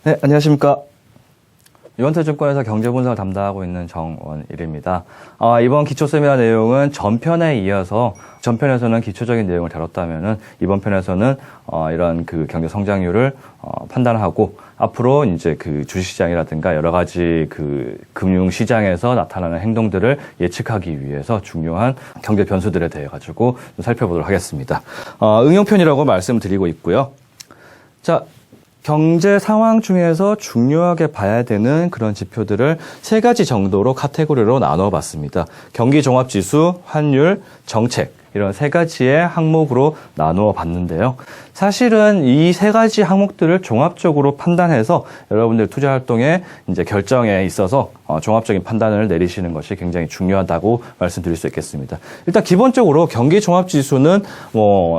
네, 안녕하십니까. 유원태증권에서 경제분석을 담당하고 있는 정원일입니다. 이번 기초 세미나 내용은 전편에 이어서 전편에서는 기초적인 내용을 다뤘다면은 이번 편에서는 이런 그 경제 성장률을 판단하고 앞으로 이제 그 주식시장이라든가 여러 가지 그 금융시장에서 나타나는 행동들을 예측하기 위해서 중요한 경제 변수들에 대해 가지고 좀 살펴보도록 하겠습니다. 응용편이라고 말씀드리고 있고요. 자, 경제 상황 중에서 중요하게 봐야 되는 그런 지표들을 세 가지 정도로 카테고리로 나눠 봤습니다. 경기 종합 지수, 환율, 정책 이런 세 가지의 항목으로 나누어 봤는데요. 사실은 이 세 가지 항목들을 종합적으로 판단해서 여러분들 투자 활동의 이제 결정에 있어서 종합적인 판단을 내리시는 것이 굉장히 중요하다고 말씀드릴 수 있겠습니다. 일단 기본적으로 경기 종합 지수는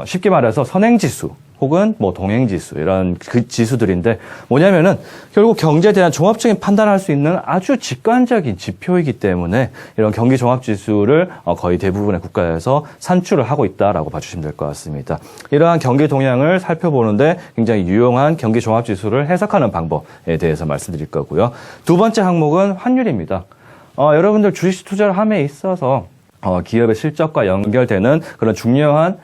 쉽게 말해서 선행 지수 혹은 동행 지수 이런 그 지수들인데 뭐냐면은 결국 경제에 대한 종합적인 판단을 할 수 있는 아주 직관적인 지표이기 때문에 이런 경기 종합 지수를 거의 대부분의 국가에서 산출을 하고 있다라고 봐주시면 될 것 같습니다. 이러한 경기 동향을 살펴보는데 굉장히 유용한 경기 종합 지수를 해석하는 방법에 대해서 말씀드릴 거고요. 두 번째 항목은 환율입니다. 여러분들 주식 투자를 함에 있어서 기업의 실적과 연결되는 그런 중요한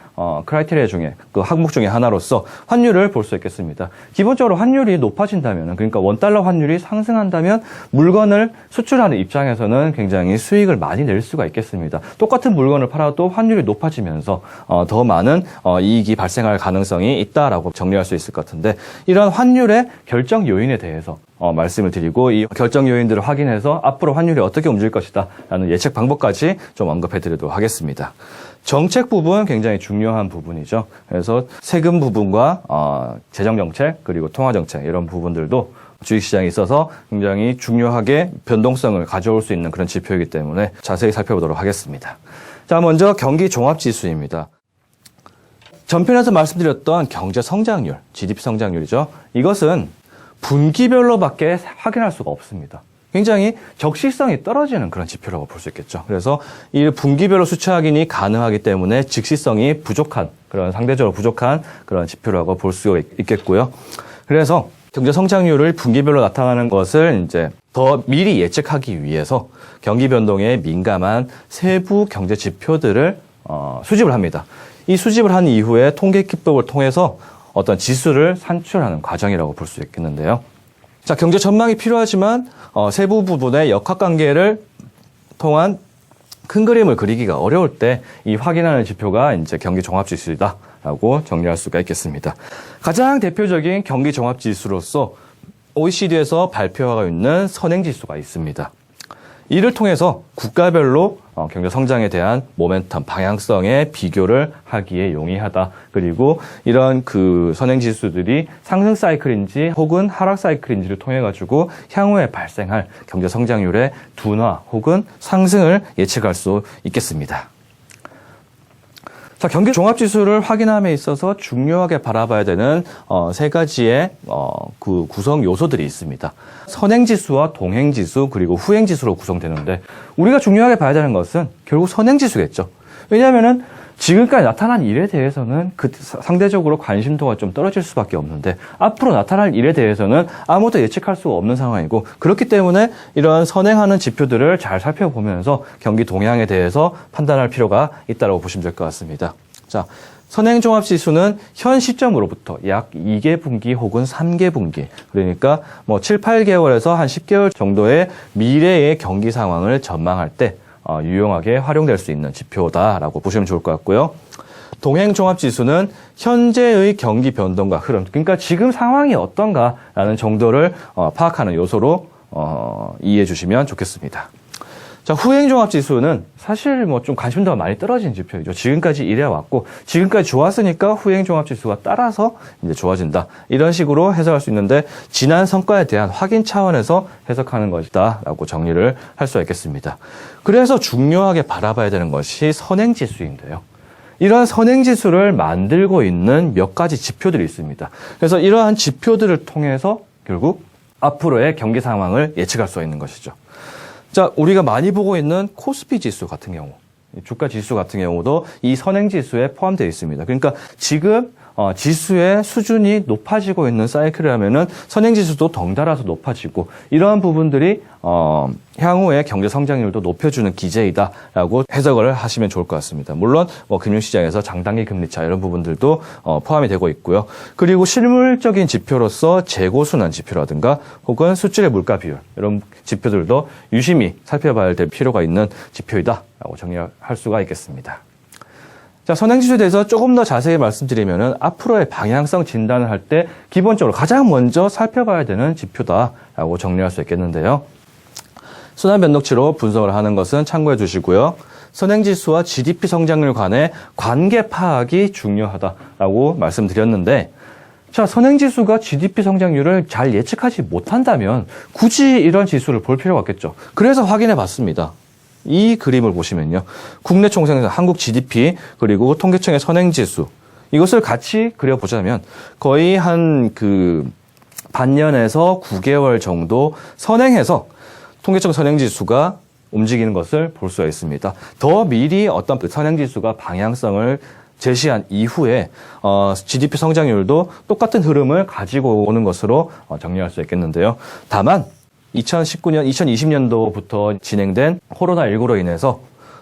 크라이테리아 중에 그 항목 중에 하나로서 환율을 볼 수 있겠습니다. 기본적으로 환율이 높아진다면, 그러니까 원달러 환율이 상승한다면 물건을 수출하는 입장에서는 굉장히 수익을 많이 낼 수가 있겠습니다. 똑같은 물건을 팔아도 환율이 높아지면서 더 많은 이익이 발생할 가능성이 있다라고 정리할 수 있을 것 같은데, 이런 환율의 결정 요인에 대해서 말씀을 드리고 이 결정 요인들을 확인해서 앞으로 환율이 어떻게 움직일 것이다 라는 예측 방법까지 좀 언급해 드리도록 하겠습니다. 정책 부분 굉장히 중요한 부분이죠. 그래서 세금 부분과 재정정책 그리고 통화정책 이런 부분들도 주식시장에 있어서 굉장히 중요하게 변동성을 가져올 수 있는 그런 지표이기 때문에 자세히 살펴보도록 하겠습니다. 자, 먼저 경기 종합지수입니다. 전편에서 말씀드렸던 경제 성장률, GDP 성장률이죠. 이것은 분기별로밖에 확인할 수가 없습니다. 굉장히 적시성이 떨어지는 그런 지표라고 볼 수 있겠죠. 그래서 이 분기별로 수치 확인이 가능하기 때문에 즉시성이 부족한, 그런 상대적으로 부족한 그런 지표라고 볼 수 있겠고요. 그래서 경제 성장률을 분기별로 나타나는 것을 이제 더 미리 예측하기 위해서 경기 변동에 민감한 세부 경제 지표들을 수집을 합니다. 이 수집을 한 이후에 통계 기법을 통해서 어떤 지수를 산출하는 과정이라고 볼 수 있겠는데요. 자, 경제 전망이 필요하지만 세부 부분의 역학관계를 통한 큰 그림을 그리기가 어려울 때 이 확인하는 지표가 이제 경기 종합지수다라고 정리할 수가 있겠습니다. 가장 대표적인 경기 종합지수로서 OECD에서 발표하고 있는 선행지수가 있습니다. 이를 통해서 국가별로 경제 성장에 대한 모멘텀, 방향성의 비교를 하기에 용이하다. 그리고 이런 그 선행 지수들이 상승 사이클인지 혹은 하락 사이클인지를 통해 가지고 향후에 발생할 경제 성장률의 둔화 혹은 상승을 예측할 수 있겠습니다. 자, 경기 종합지수를 확인함에 있어서 중요하게 바라봐야 되는 세 가지의 그 구성 요소들이 있습니다. 선행지수와 동행지수 그리고 후행지수로 구성되는데 우리가 중요하게 봐야 되는 것은 결국 선행지수겠죠. 왜냐하면은 지금까지 나타난 일에 대해서는 상대적으로 관심도가 좀 떨어질 수밖에 없는데 앞으로 나타날 일에 대해서는 아무도 예측할 수가 없는 상황이고, 그렇기 때문에 이런 선행하는 지표들을 잘 살펴보면서 경기 동향에 대해서 판단할 필요가 있다고 보시면 될 것 같습니다. 자, 선행종합지수는 현 시점으로부터 약 2개 분기 혹은 3개 분기, 그러니까 7, 8개월에서 한 10개월 정도의 미래의 경기 상황을 전망할 때 유용하게 활용될 수 있는 지표다라고 보시면 좋을 것 같고요. 동행종합지수는 현재의 경기 변동과 흐름, 그러니까 지금 상황이 어떤가라는 정도를 파악하는 요소로 이해해 주시면 좋겠습니다. 자, 후행종합지수는 사실 좀 관심도가 많이 떨어진 지표이죠. 지금까지 이래왔고, 지금까지 좋았으니까 후행종합지수가 따라서 이제 좋아진다. 이런 식으로 해석할 수 있는데, 지난 성과에 대한 확인 차원에서 해석하는 것이다. 라고 정리를 할 수가 있겠습니다. 그래서 중요하게 바라봐야 되는 것이 선행지수인데요. 이러한 선행지수를 만들고 있는 몇 가지 지표들이 있습니다. 그래서 이러한 지표들을 통해서 결국 앞으로의 경기 상황을 예측할 수 있는 것이죠. 자, 우리가 많이 보고 있는 코스피 지수 같은 경우, 주가 지수 같은 경우도 이 선행지수에 포함되어 있습니다. 그러니까 지금 지수의 수준이 높아지고 있는 사이클이라면은 선행지수도 덩달아서 높아지고 이러한 부분들이 향후의 경제 성장률도 높여주는 기제이다라고 해석을 하시면 좋을 것 같습니다. 물론 금융시장에서 장단기 금리차 이런 부분들도 포함이 되고 있고요. 그리고 실물적인 지표로서 재고순환 지표라든가 혹은 수출의 물가 비율 이런 지표들도 유심히 살펴봐야 될 필요가 있는 지표이다라고 정리할 수가 있겠습니다. 자, 선행지수에 대해서 조금 더 자세히 말씀드리면은 앞으로의 방향성 진단을 할 때 기본적으로 가장 먼저 살펴봐야 되는 지표다라고 정리할 수 있겠는데요. 순환 변동치로 분석을 하는 것은 참고해 주시고요. 선행지수와 GDP 성장률 간의 관계 파악이 중요하다라고 말씀드렸는데, 자, 선행지수가 GDP 성장률을 잘 예측하지 못한다면 굳이 이런 지수를 볼 필요가 없겠죠. 그래서 확인해 봤습니다. 이 그림을 보시면요. 국내 총생산, 한국 GDP, 그리고 통계청의 선행지수. 이것을 같이 그려보자면 거의 한 반년에서 9개월 정도 선행해서 통계청 선행지수가 움직이는 것을 볼 수가 있습니다. 더 미리 어떤 선행지수가 방향성을 제시한 이후에 GDP 성장률도 똑같은 흐름을 가지고 오는 것으로 정리할 수 있겠는데요. 다만 2020년도부터 진행된 코로나19로 인해서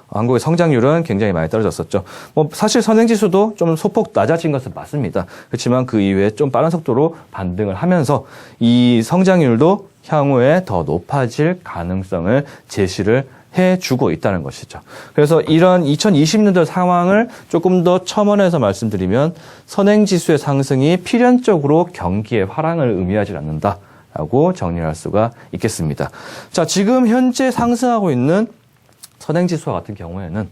한국의 성장률은 굉장히 많이 떨어졌었죠. 사실 선행지수도 좀 소폭 낮아진 것은 맞습니다. 그렇지만 그 이후에 좀 빠른 속도로 반등을 하면서 이 성장률도 향후에 더 높아질 가능성을 제시를 해주고 있다는 것이죠. 그래서 이런 2020년도 상황을 조금 더 첨언해서 말씀드리면 선행지수의 상승이 필연적으로 경기의 화랑을 의미하지 않는다라고 정리할 수가 있겠습니다. 자, 지금 현재 상승하고 있는 선행지수와 같은 경우에는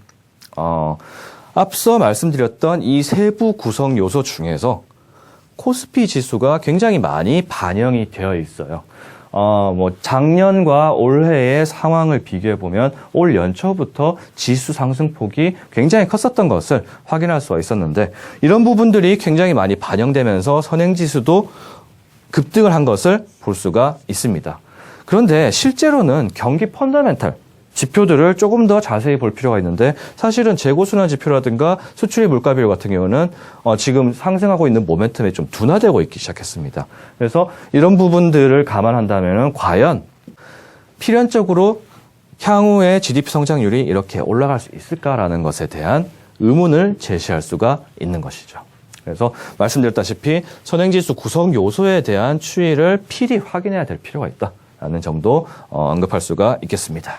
앞서 말씀드렸던 이 세부 구성 요소 중에서 코스피 지수가 굉장히 많이 반영이 되어 있어요. 작년과 올해의 상황을 비교해 보면 올 연초부터 지수 상승폭이 굉장히 컸었던 것을 확인할 수가 있었는데 이런 부분들이 굉장히 많이 반영되면서 선행지수도 급등을 한 것을 볼 수가 있습니다. 그런데 실제로는 경기 펀더멘탈 지표들을 조금 더 자세히 볼 필요가 있는데 사실은 재고순환 지표라든가 수출입 물가 비율 같은 경우는 지금 상승하고 있는 모멘텀이 좀 둔화되고 있기 시작했습니다. 그래서 이런 부분들을 감안한다면 과연 필연적으로 향후의 GDP 성장률이 이렇게 올라갈 수 있을까라는 것에 대한 의문을 제시할 수가 있는 것이죠. 그래서 말씀드렸다시피 선행지수 구성 요소에 대한 추이를 필히 확인해야 될 필요가 있다라는 정도 언급할 수가 있겠습니다.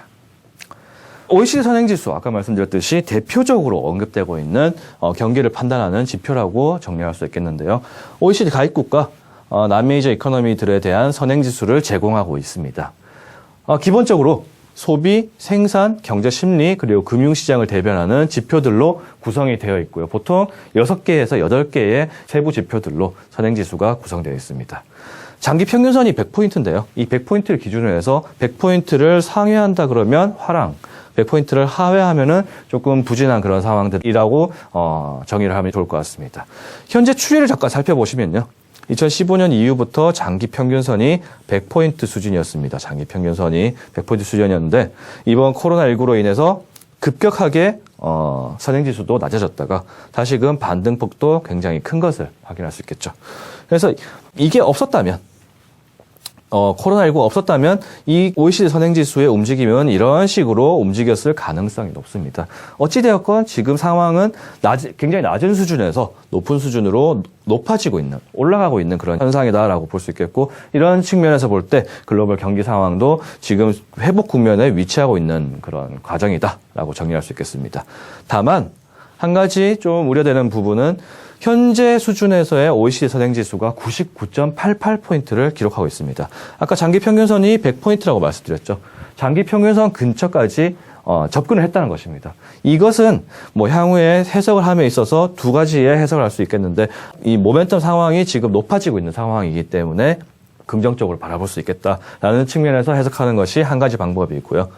OECD 선행지수, 아까 말씀드렸듯이 대표적으로 언급되고 있는 경기를 판단하는 지표라고 정리할 수 있겠는데요. OECD 가입국가, 남메이저 이코노미들에 대한 선행지수를 제공하고 있습니다. 기본적으로 소비, 생산, 경제 심리, 그리고 금융시장을 대변하는 지표들로 구성이 되어 있고요. 보통 6개에서 8개의 세부 지표들로 선행지수가 구성되어 있습니다. 장기 평균선이 100포인트인데요. 이 100포인트를 기준으로 해서 100포인트를 상회한다 그러면 화랑, 100포인트를 하회하면은 조금 부진한 그런 상황들이라고 정의를 하면 좋을 것 같습니다. 현재 추이를 잠깐 살펴보시면요. 2015년 이후부터 장기 평균선이 100포인트 수준이었습니다. 장기 평균선이 100포인트 수준이었는데 이번 코로나19로 인해서 급격하게 선행지수도 낮아졌다가 다시금 반등폭도 굉장히 큰 것을 확인할 수 있겠죠. 그래서 이게 없었다면 코로나19 없었다면 이 OECD 선행지수의 움직임은 이런 식으로 움직였을 가능성이 높습니다. 어찌되었건 지금 상황은 굉장히 낮은 수준에서 높은 수준으로 높아지고 있는, 올라가고 있는 그런 현상이다라고 볼 수 있겠고 이런 측면에서 볼 때 글로벌 경기 상황도 지금 회복 국면에 위치하고 있는 그런 과정이다라고 정리할 수 있겠습니다. 다만 한 가지 좀 우려되는 부분은 현재 수준에서의 OECD 선행지수가 99.88포인트를 기록하고 있습니다. 아까 장기 평균선이 100포인트라고 말씀드렸죠. 장기 평균선 근처까지 접근을 했다는 것입니다. 이것은 향후에 해석을 함에 있어서 두 가지의 해석을 할 수 있겠는데 이 모멘텀 상황이 지금 높아지고 있는 상황이기 때문에 긍정적으로 바라볼 수 있겠다라는 측면에서 해석하는 것이 한 가지 방법이고요.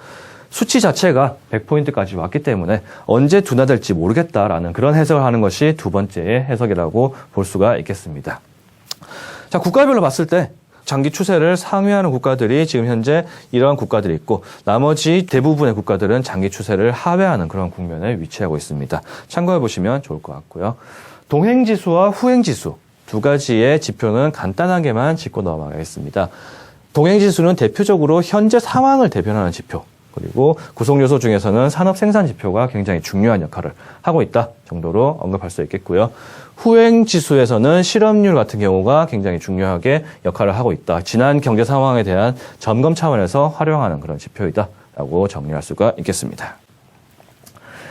수치 자체가 100포인트까지 왔기 때문에 언제 둔화될지 모르겠다라는 그런 해석을 하는 것이 두 번째의 해석이라고 볼 수가 있겠습니다. 자, 국가별로 봤을 때 장기 추세를 상회하는 국가들이 지금 현재 이러한 국가들이 있고 나머지 대부분의 국가들은 장기 추세를 하회하는 그런 국면에 위치하고 있습니다. 참고해 보시면 좋을 것 같고요. 동행지수와 후행지수 두 가지의 지표는 간단하게만 짚고 넘어가겠습니다. 동행지수는 대표적으로 현재 상황을 대변하는 지표, 그리고 구성요소 중에서는 산업생산지표가 굉장히 중요한 역할을 하고 있다 정도로 언급할 수 있겠고요. 후행지수에서는 실업률 같은 경우가 굉장히 중요하게 역할을 하고 있다. 지난 경제 상황에 대한 점검 차원에서 활용하는 그런 지표이다라고 정리할 수가 있겠습니다.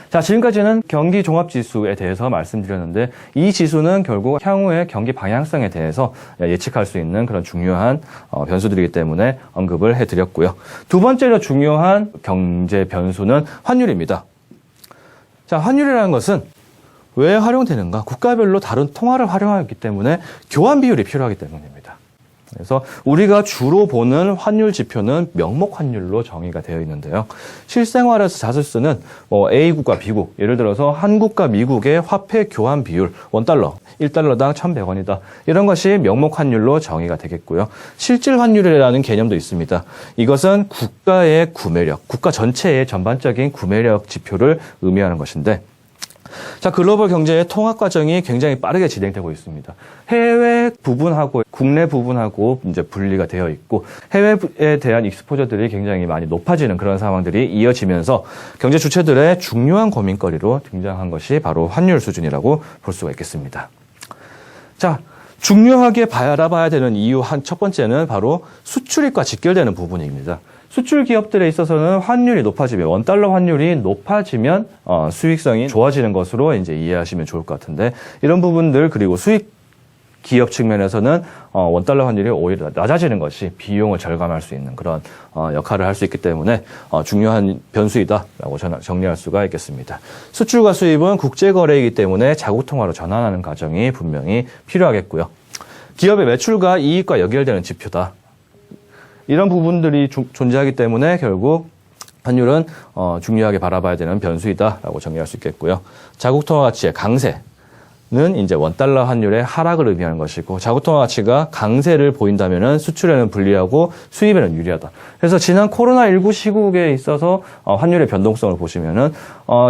자, 지금까지는 경기 종합지수에 대해서 말씀드렸는데 이 지수는 결국 향후의 경기 방향성에 대해서 예측할 수 있는 그런 중요한 변수들이기 때문에 언급을 해드렸고요. 두 번째로 중요한 경제 변수는 환율입니다. 자, 환율이라는 것은 왜 활용되는가? 국가별로 다른 통화를 활용하기 때문에 교환 비율이 필요하기 때문입니다. 그래서 우리가 주로 보는 환율 지표는 명목 환율로 정의가 되어 있는데요. 실생활에서 자주 쓰는 A국과 B국, 예를 들어서 한국과 미국의 화폐 교환 비율, $1, 1달러당 1,100원이다. 이런 것이 명목 환율로 정의가 되겠고요. 실질 환율이라는 개념도 있습니다. 이것은 국가의 구매력, 국가 전체의 전반적인 구매력 지표를 의미하는 것인데, 자, 글로벌 경제의 통합 과정이 굉장히 빠르게 진행되고 있습니다. 해외 부분하고 국내 부분하고 이제 분리가 되어 있고 해외에 대한 익스포저들이 굉장히 많이 높아지는 그런 상황들이 이어지면서 경제 주체들의 중요한 고민거리로 등장한 것이 바로 환율 수준이라고 볼 수가 있겠습니다. 자, 중요하게 알아봐야 되는 이유 첫 번째는 바로 수출입과 직결되는 부분입니다. 수출 기업들에 있어서는 환율이 높아지면, $1 환율이 높아지면 수익성이 좋아지는 것으로 이제 이해하시면 좋을 것 같은데, 이런 부분들, 그리고 수익 기업 측면에서는 $1 환율이 오히려 낮아지는 것이 비용을 절감할 수 있는 그런 역할을 할 수 있기 때문에 중요한 변수이다라고 정리할 수가 있겠습니다. 수출과 수입은 국제거래이기 때문에 자국통화로 전환하는 과정이 분명히 필요하겠고요. 기업의 매출과 이익과 연결되는 지표다. 이런 부분들이 존재하기 때문에 결국 환율은 중요하게 바라봐야 되는 변수이다라고 정리할 수 있겠고요. 자국통화 가치의 강세는 이제 $1 환율의 하락을 의미하는 것이고, 자국통화 가치가 강세를 보인다면은 수출에는 불리하고 수입에는 유리하다. 그래서 지난 코로나19 시국에 있어서 환율의 변동성을 보시면은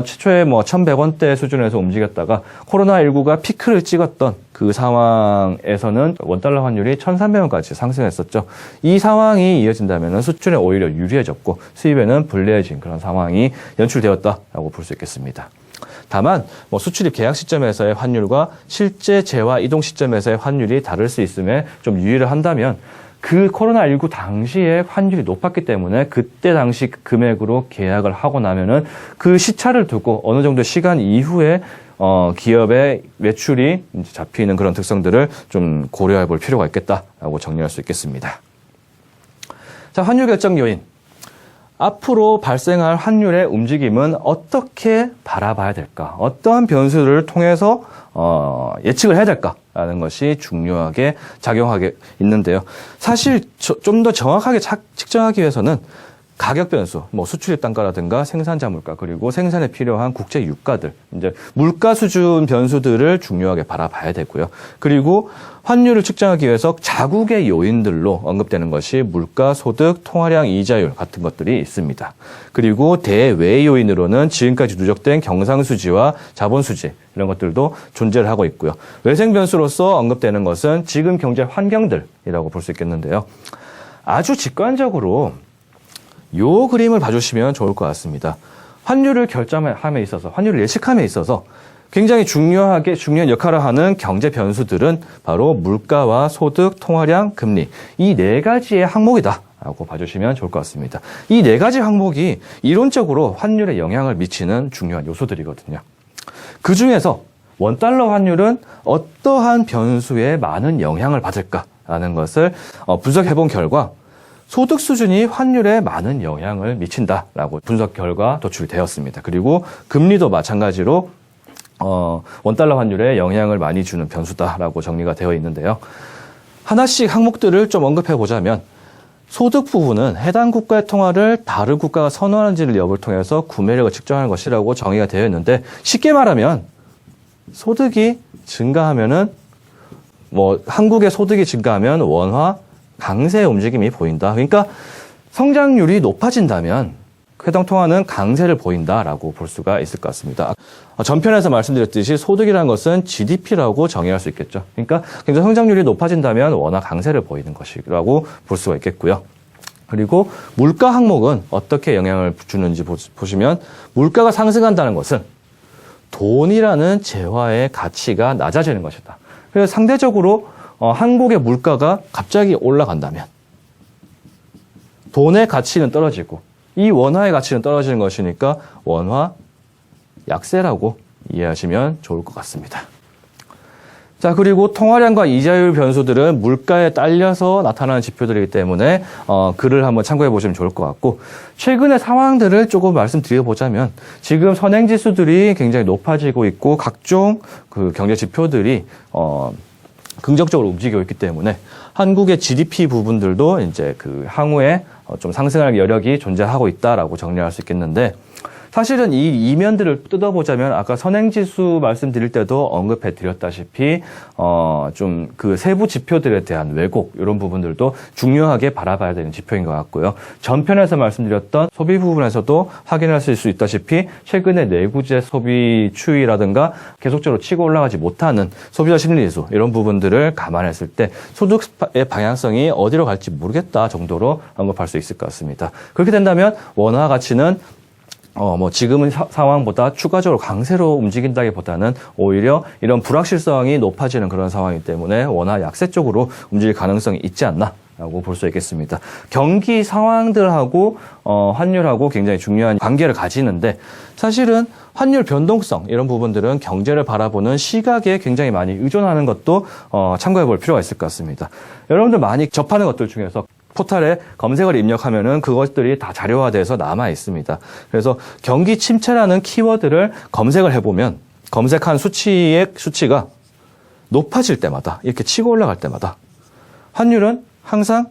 최초에 1,100원대 수준에서 움직였다가 코로나19가 피크를 찍었던 그 상황에서는 $1 환율이 1,300원까지 상승했었죠. 이 상황이 이어진다면은 수출에 오히려 유리해졌고 수입에는 불리해진 그런 상황이 연출되었다라고 볼 수 있겠습니다. 다만 수출입 계약 시점에서의 환율과 실제 재화 이동 시점에서의 환율이 다를 수 있음에 좀 유의를 한다면, 그 코로나19 당시에 환율이 높았기 때문에 그때 당시 금액으로 계약을 하고 나면은 그 시차를 두고 어느 정도 시간 이후에 기업의 매출이 이제 잡히는 그런 특성들을 좀 고려해 볼 필요가 있겠다라고 정리할 수 있겠습니다. 자, 환율 결정 요인. 앞으로 발생할 환율의 움직임은 어떻게 바라봐야 될까? 어떠한 변수를 통해서 예측을 해야 될까라는 것이 중요하게 작용하게 있는데요. 사실 좀 더 정확하게 측정하기 위해서는 가격 변수, 수출입 단가라든가 생산자 물가, 그리고 생산에 필요한 국제 유가들, 이제 물가 수준 변수들을 중요하게 바라봐야 되고요. 그리고 환율을 측정하기 위해서 자국의 요인들로 언급되는 것이 물가, 소득, 통화량, 이자율 같은 것들이 있습니다. 그리고 대외 요인으로는 지금까지 누적된 경상수지와 자본수지, 이런 것들도 존재를 하고 있고요. 외생 변수로서 언급되는 것은 지금 경제 환경들이라고 볼 수 있겠는데요. 아주 직관적으로 요 그림을 봐주시면 좋을 것 같습니다. 환율을 결정함에 있어서, 환율을 예측함에 있어서 굉장히 중요한 역할을 하는 경제 변수들은 바로 물가와 소득, 통화량, 금리, 이 네 가지의 항목이다라고 봐주시면 좋을 것 같습니다. 이 네 가지 항목이 이론적으로 환율에 영향을 미치는 중요한 요소들이거든요. 그 중에서 $1 환율은 어떠한 변수에 많은 영향을 받을까라는 것을 분석해본 결과, 소득 수준이 환율에 많은 영향을 미친다라고 분석 결과 도출되었습니다. 그리고 금리도 마찬가지로 $1 환율에 영향을 많이 주는 변수다라고 정리가 되어 있는데요. 하나씩 항목들을 좀 언급해 보자면, 소득 부분은 해당 국가의 통화를 다른 국가가 선호하는지를 여부를 통해서 구매력을 측정하는 것이라고 정의가 되어 있는데, 쉽게 말하면 소득이 증가하면은 한국의 소득이 증가하면 원화 강세의 움직임이 보인다. 그러니까 성장률이 높아진다면 회동 통화는 강세를 보인다라고 볼 수가 있을 것 같습니다. 전편에서 말씀드렸듯이 소득이라는 것은 GDP라고 정의할 수 있겠죠. 그러니까 경제 성장률이 높아진다면 워낙 강세를 보이는 것이라고 볼 수가 있겠고요. 그리고 물가 항목은 어떻게 영향을 주는지 보시면 물가가 상승한다는 것은 돈이라는 재화의 가치가 낮아지는 것이다. 그래서 상대적으로 한국의 물가가 갑자기 올라간다면 돈의 가치는 떨어지고 이 원화의 가치는 떨어지는 것이니까 원화 약세라고 이해하시면 좋을 것 같습니다. 자, 그리고 통화량과 이자율 변수들은 물가에 딸려서 나타나는 지표들이기 때문에 글을 한번 참고해 보시면 좋을 것 같고, 최근의 상황들을 조금 말씀드려보자면 지금 선행지수들이 굉장히 높아지고 있고 각종 그 경제 지표들이 긍정적으로 움직이고 있기 때문에 한국의 GDP 부분들도 이제 그 향후에 좀 상승할 여력이 존재하고 있다라고 정리할 수 있겠는데, 사실은 이 이면들을 뜯어보자면 아까 선행지수 말씀드릴 때도 언급해 드렸다시피 좀 그 세부 지표들에 대한 왜곡 이런 부분들도 중요하게 바라봐야 되는 지표인 것 같고요. 전편에서 말씀드렸던 소비 부분에서도 확인하실 수 있다시피 최근에 내구재 소비 추이라든가 계속적으로 치고 올라가지 못하는 소비자 심리지수 이런 부분들을 감안했을 때 소득의 방향성이 어디로 갈지 모르겠다 정도로 언급할 수 있을 것 같습니다. 그렇게 된다면 원화 가치는 지금은 상황보다 추가적으로 강세로 움직인다기보다는 오히려 이런 불확실성이 높아지는 그런 상황이기 때문에 원화 약세 쪽으로 움직일 가능성이 있지 않나라고 볼 수 있겠습니다. 경기 상황들하고 환율하고 굉장히 중요한 관계를 가지는데, 사실은 환율 변동성 이런 부분들은 경제를 바라보는 시각에 굉장히 많이 의존하는 것도 참고해 볼 필요가 있을 것 같습니다. 여러분들 많이 접하는 것들 중에서 포털에 검색어를 입력하면은 그것들이 다 자료화돼서 남아 있습니다. 그래서 경기 침체라는 키워드를 검색을 해보면 검색한 수치가 높아질 때마다, 이렇게 치고 올라갈 때마다 환율은 항상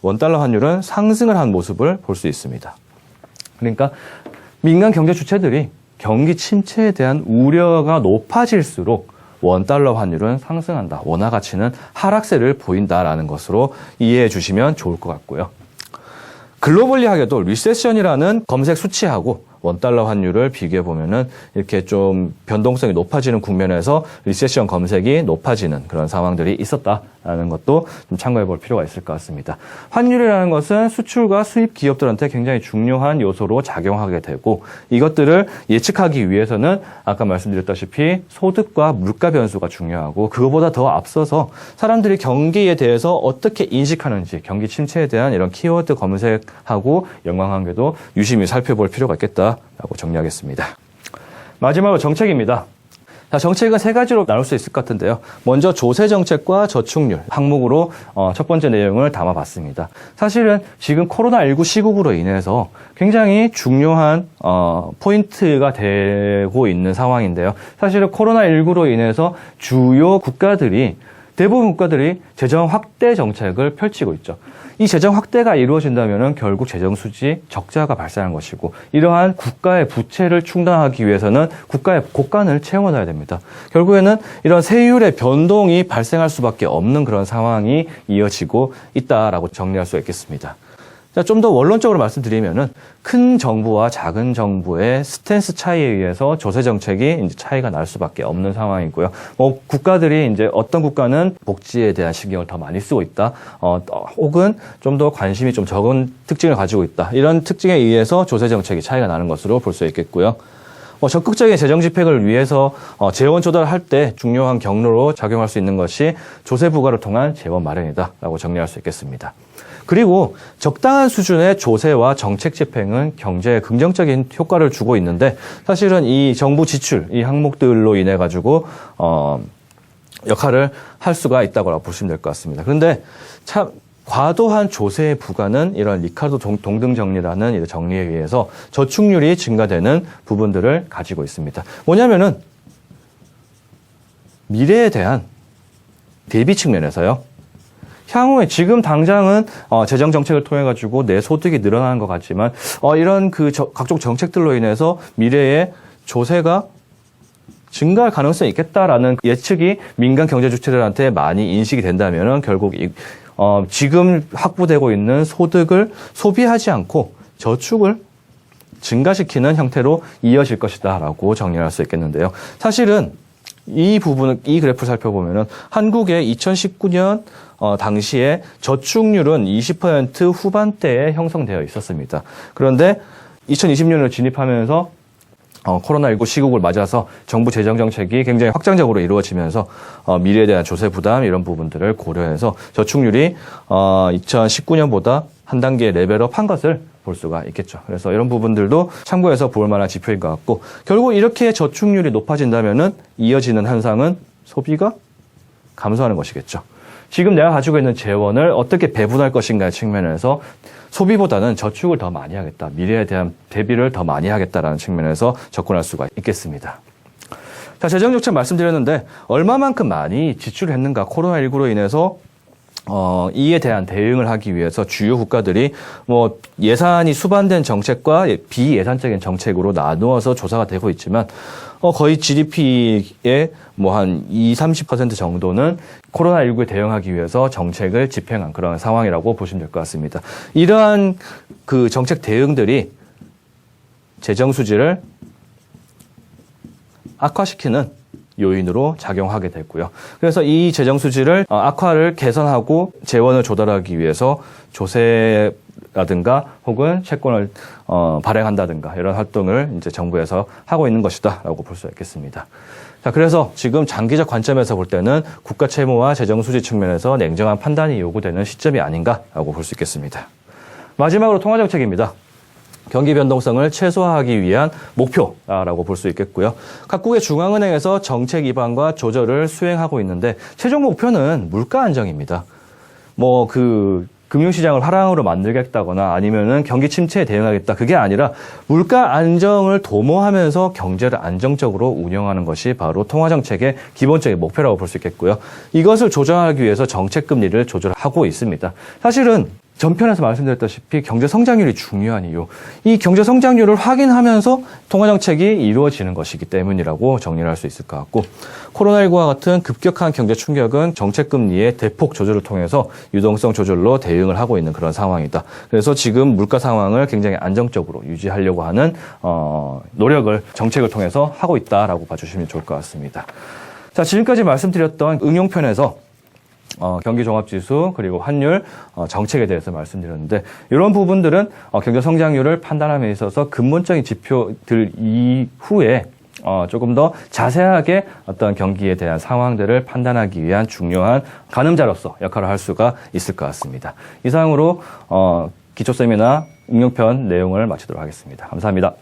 원달러 환율은 상승을 한 모습을 볼 수 있습니다. 그러니까 민간 경제 주체들이 경기 침체에 대한 우려가 높아질수록 원달러 환율은 상승한다, 원화 가치는 하락세를 보인다라는 것으로 이해해 주시면 좋을 것 같고요. 글로벌리하게도 리세션이라는 검색 수치하고 원달러 환율을 비교해 보면은 이렇게 좀 변동성이 높아지는 국면에서 리세션 검색이 높아지는 그런 상황들이 있었다라는 것도 좀 참고해 볼 필요가 있을 것 같습니다. 환율이라는 것은 수출과 수입 기업들한테 굉장히 중요한 요소로 작용하게 되고, 이것들을 예측하기 위해서는 아까 말씀드렸다시피 소득과 물가 변수가 중요하고, 그거보다 더 앞서서 사람들이 경기에 대해서 어떻게 인식하는지, 경기 침체에 대한 이런 키워드 검색하고 연관관계도 유심히 살펴볼 필요가 있겠다 라고 정리하겠습니다. 마지막으로 정책입니다. 자, 정책은 세 가지로 나눌 수 있을 것 같은데요. 먼저 조세 정책과 저축률 항목으로 첫 번째 내용을 담아봤습니다. 사실은 지금 코로나19 시국으로 인해서 굉장히 중요한 포인트가 되고 있는 상황인데요. 사실은 코로나19로 인해서 주요 대부분 국가들이 재정 확대 정책을 펼치고 있죠. 이 재정 확대가 이루어진다면 결국 재정 수지 적자가 발생한 것이고, 이러한 국가의 부채를 충당하기 위해서는 국가의 곳간을 채워놔야 됩니다. 결국에는 이런 세율의 변동이 발생할 수밖에 없는 그런 상황이 이어지고 있다라고 정리할 수 있겠습니다. 자, 좀 더 원론적으로 말씀드리면은 큰 정부와 작은 정부의 스탠스 차이에 의해서 조세 정책이 이제 차이가 날 수밖에 없는 상황이고요. 국가들이 이제 어떤 국가는 복지에 대한 신경을 더 많이 쓰고 있다, 혹은 좀 더 관심이 좀 적은 특징을 가지고 있다. 이런 특징에 의해서 조세 정책이 차이가 나는 것으로 볼 수 있겠고요. 적극적인 재정 집행을 위해서 재원 조달할 때 중요한 경로로 작용할 수 있는 것이 조세 부과를 통한 재원 마련이다라고 정리할 수 있겠습니다. 그리고 적당한 수준의 조세와 정책 집행은 경제에 긍정적인 효과를 주고 있는데, 사실은 이 정부 지출, 이 항목들로 인해 가지고 역할을 할 수가 있다고 보시면 될 것 같습니다. 그런데 참 과도한 조세 부과는 이런 리카르도 동등 정리라는 이 정리에 의해서 저축률이 증가되는 부분들을 가지고 있습니다. 뭐냐면은 미래에 대한 대비 측면에서요. 향후에 지금 당장은 재정 정책을 통해 가지고 내 소득이 늘어나는 것 같지만 이런 각종 정책들로 인해서 미래에 조세가 증가할 가능성이 있겠다라는 예측이 민간 경제 주체들한테 많이 인식이 된다면은 결국 지금 확보되고 있는 소득을 소비하지 않고 저축을 증가시키는 형태로 이어질 것이다라고 정리할 수 있겠는데요. 사실은 이 그래프를 살펴보면은 한국의 2019년 당시에 저축률은 20% 후반대에 형성되어 있었습니다. 그런데 2020년을 진입하면서 코로나19 시국을 맞아서 정부 재정 정책이 굉장히 확장적으로 이루어지면서 미래에 대한 조세 부담 이런 부분들을 고려해서 저축률이 2019년보다 한 단계 레벨업한 것을 볼 수가 있겠죠. 그래서 이런 부분들도 참고해서 볼 만한 지표인 것 같고, 결국 이렇게 저축률이 높아진다면은 이어지는 현상은 소비가 감소하는 것이겠죠. 지금 내가 가지고 있는 재원을 어떻게 배분할 것인가의 측면에서 소비보다는 저축을 더 많이 하겠다, 미래에 대한 대비를 더 많이 하겠다라는 측면에서 접근할 수가 있겠습니다. 자, 재정정책 말씀드렸는데 얼마만큼 많이 지출했는가, 코로나19로 인해서 이에 대한 대응을 하기 위해서 주요 국가들이 뭐 예산이 수반된 정책과 비예산적인 정책으로 나누어서 조사가 되고 있지만 거의 GDP의 뭐 한 20-30% 정도는 코로나19에 대응하기 위해서 정책을 집행한 그런 상황이라고 보시면 될 것 같습니다. 이러한 그 정책 대응들이 재정 수지를 악화시키는 요인으로 작용하게 됐고요. 그래서 이 재정 수지를 악화를 개선하고 재원을 조달하기 위해서 조세라든가 혹은 채권을 발행한다든가 이런 활동을 이제 정부에서 하고 있는 것이다라고 볼 수 있겠습니다. 자, 그래서 지금 장기적 관점에서 볼 때는 국가 채무와 재정 수지 측면에서 냉정한 판단이 요구되는 시점이 아닌가라고 볼 수 있겠습니다. 마지막으로 통화 정책입니다. 경기 변동성을 최소화하기 위한 목표라고 볼 수 있겠고요. 각국의 중앙은행에서 정책 입안과 조절을 수행하고 있는데 최종 목표는 물가 안정입니다. 뭐 금융시장을 화랑으로 만들겠다거나 아니면은 경기 침체에 대응하겠다, 그게 아니라 물가 안정을 도모하면서 경제를 안정적으로 운영하는 것이 바로 통화정책의 기본적인 목표라고 볼 수 있겠고요. 이것을 조정하기 위해서 정책금리를 조절하고 있습니다. 사실은 전편에서 말씀드렸다시피 경제 성장률이 중요한 이유, 이 경제 성장률을 확인하면서 통화정책이 이루어지는 것이기 때문이라고 정리를 할 수 있을 것 같고, 코로나19와 같은 급격한 경제 충격은 정책금리의 대폭 조절을 통해서 유동성 조절로 대응을 하고 있는 그런 상황이다. 그래서 지금 물가 상황을 굉장히 안정적으로 유지하려고 하는 노력을 정책을 통해서 하고 있다라고 봐주시면 좋을 것 같습니다. 자, 지금까지 말씀드렸던 응용편에서 경기 종합지수 그리고 환율 정책에 대해서 말씀드렸는데, 이런 부분들은 경제 성장률을 판단함에 있어서 근본적인 지표들 이후에 조금 더 자세하게 어떤 경기에 대한 상황들을 판단하기 위한 중요한 가늠자로서 역할을 할 수가 있을 것 같습니다. 이상으로 기초 세미나 응용편 내용을 마치도록 하겠습니다. 감사합니다.